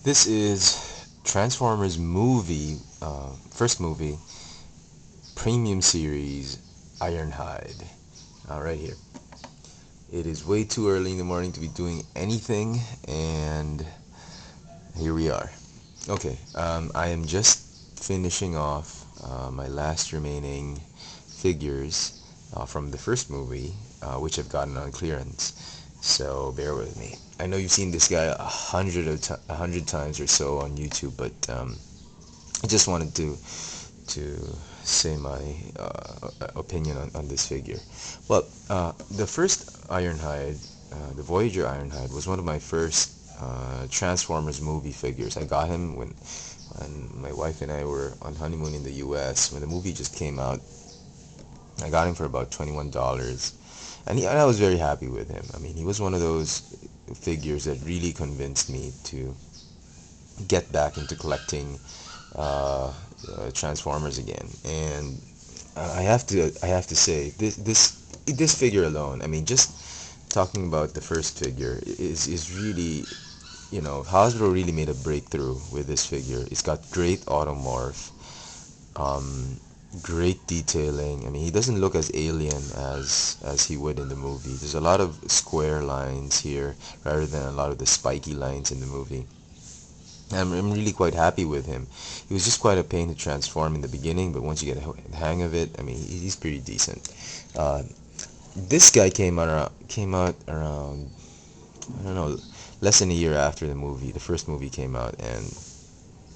This is Transformers movie, first movie, premium series, Ironhide. Right here. It is way too early in the morning to be doing anything, and here we are. Okay, I am just finishing off my last remaining figures from the first movie, which I've gotten on clearance. So bear with me. I know you've seen this guy a hundred times or so on YouTube, but I just wanted to say my opinion on this figure. Well, the first Ironhide, the Voyager Ironhide, was one of my first Transformers movie figures. I got him when my wife and I were on honeymoon in the U.S. when the movie just came out. I got him for about $21, and I was very happy with him. I mean, he was one of those figures that really convinced me to get back into collecting Transformers again. And I have to say this figure alone. I mean, just talking about the first figure is really, Hasbro really made a breakthrough with this figure. It's got great automorph, um, great detailing. I mean, he doesn't look as alien as he would in the movie. There's a lot of square lines here rather than a lot of the spiky lines in the movie. I'm really quite happy with him. He was just quite a pain to transform in the beginning, but once you get the hang of it, I mean, he's pretty decent. Uh, this guy came out around, I don't know, less than a year after the first movie came out, and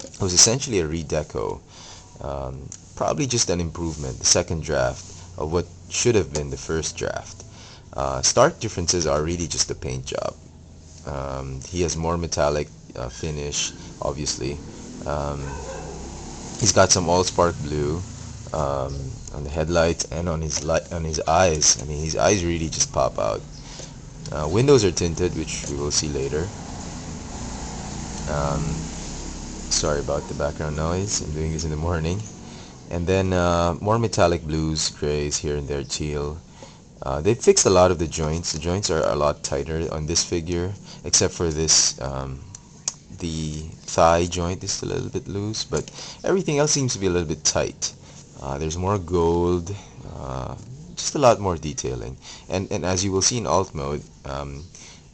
it was essentially a redeco, probably just an improvement, the second draft of what should have been the first draft. Stark differences are really just the paint job. He has more metallic finish, obviously. Um, he's got some all-spark blue um, on the headlights and on his eyes. I mean, his eyes really just pop out. Windows are tinted, which we will see later. Um, Sorry about the background noise. I'm doing this in the morning. And then more metallic blues, grays here and there, teal. They fixed a lot of the joints. The joints are a lot tighter on this figure, except for this, the thigh joint is a little bit loose, but everything else seems to be a little bit tight. There's more gold, uh, just a lot more detailing. And as you will see in alt mode,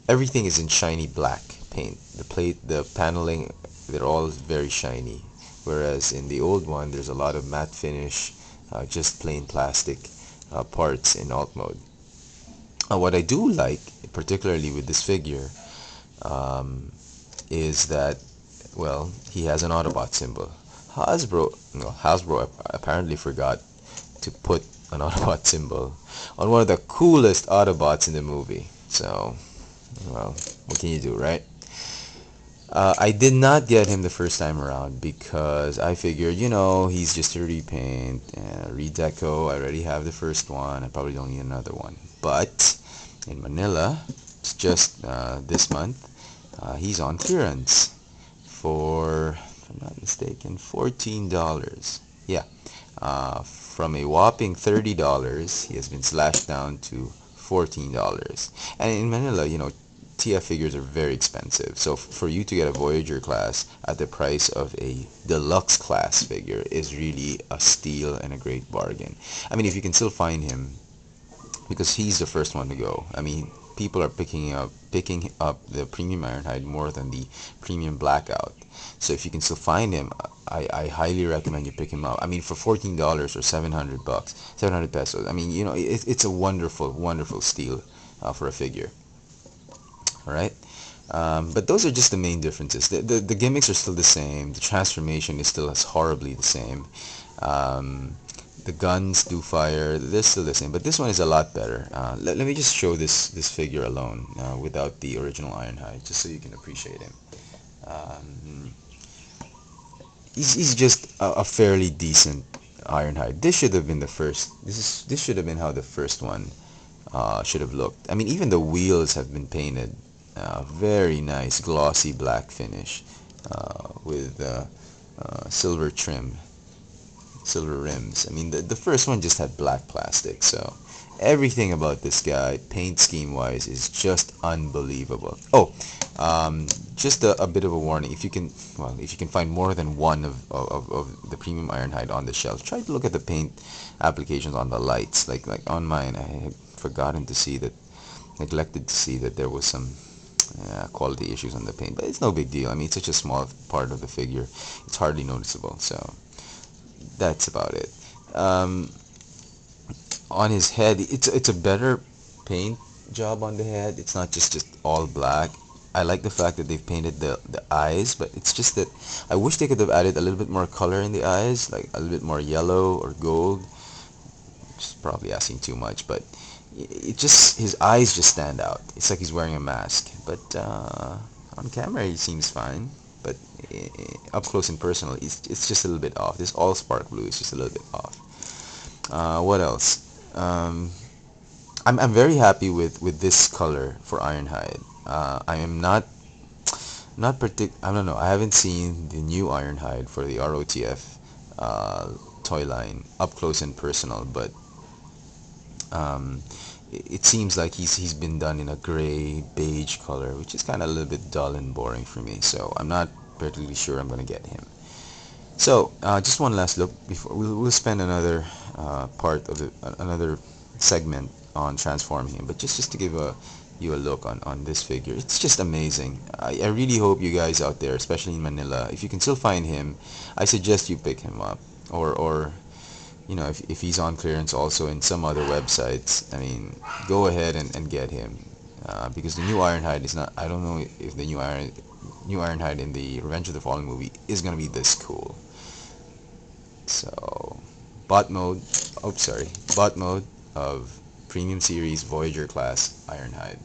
everything is in shiny black paint. The plate, the paneling, they're all very shiny. Whereas in the old one, there's a lot of matte finish, just plain plastic parts in alt mode. What I do like, particularly with this figure, um, is that, well, he has an Autobot symbol. Hasbro apparently forgot to put an Autobot symbol on one of the coolest Autobots in the movie. So, well, what can you do, right? I did not get him the first time around because I figured, he's just a repaint, redeco. I already have the first one. I probably don't need another one. But in Manila, it's just this month, he's on clearance for, if I'm not mistaken, $14. Yeah, from a whopping $30, he has been slashed down to $14. And in Manila, TF figures are very expensive. So for you to get a Voyager class at the price of a deluxe class figure is really a steal and a great bargain. I mean, if you can still find him, because he's the first one to go. I mean, people are picking up the premium Ironhide more than the premium Blackout. So if you can still find him, I highly recommend you pick him up. I mean, for $14 or 700 bucks, 700 pesos. I mean, it's a wonderful, wonderful steal for a figure. All right. But those are just the main differences. The gimmicks are still the same. The transformation is still as horribly the same. Um, the guns do fire. They're still the same. But this one is a lot better. Let me just show this figure alone without the original Ironhide, just so you can appreciate him. Um, he's just a fairly decent Ironhide. This should have been the first. This should have been how the first one should have looked. I mean, even the wheels have been painted. Very nice glossy black finish with silver trim. silver rims. I mean, the first one just had black plastic, so everything about this guy, paint scheme wise, is just unbelievable. Oh, just a bit of a warning. If you can, well, if you can find more than one of the premium Ironhide on the shelf, try to look at the paint applications on the lights. Like on mine, I had forgotten to see that, neglected to see that there was some quality issues on the paint, but it's no big deal. I mean, it's such a small part of the figure, it's hardly noticeable. So that's about it. Um, on his head, it's a better paint job on the head. It's not just all black. I like the fact that they've painted the eyes, but it's just that I wish they could have added a little bit more color in the eyes, like a little bit more yellow or gold. Just probably asking too much, but it just, his eyes just stand out. It's like he's wearing a mask, but on camera he seems fine. But up close and personal, it's just a little bit off. This all spark blue is just a little bit off. What else? Um, I'm very happy with this color for Ironhide. I am I don't know. I haven't seen the new Ironhide for the ROTF toy line up close and personal, but um, it seems like he's been done in a gray beige color, which is kind of a little bit dull and boring for me. So I'm not particularly sure I'm gonna get him. So just one last look before we'll spend another part of another segment on transforming him, but just to give you a look on this figure. It's just amazing. I really hope you guys out there, especially in Manila, if you can still find him, I suggest you pick him up, or if he's on clearance also in some other websites, I mean, go ahead and get him, because the new Ironhide is not, I don't know if the new Ironhide in the Revenge of the Fallen movie is gonna be this cool. So bot mode, oh sorry, bot mode of premium series Voyager class Ironhide.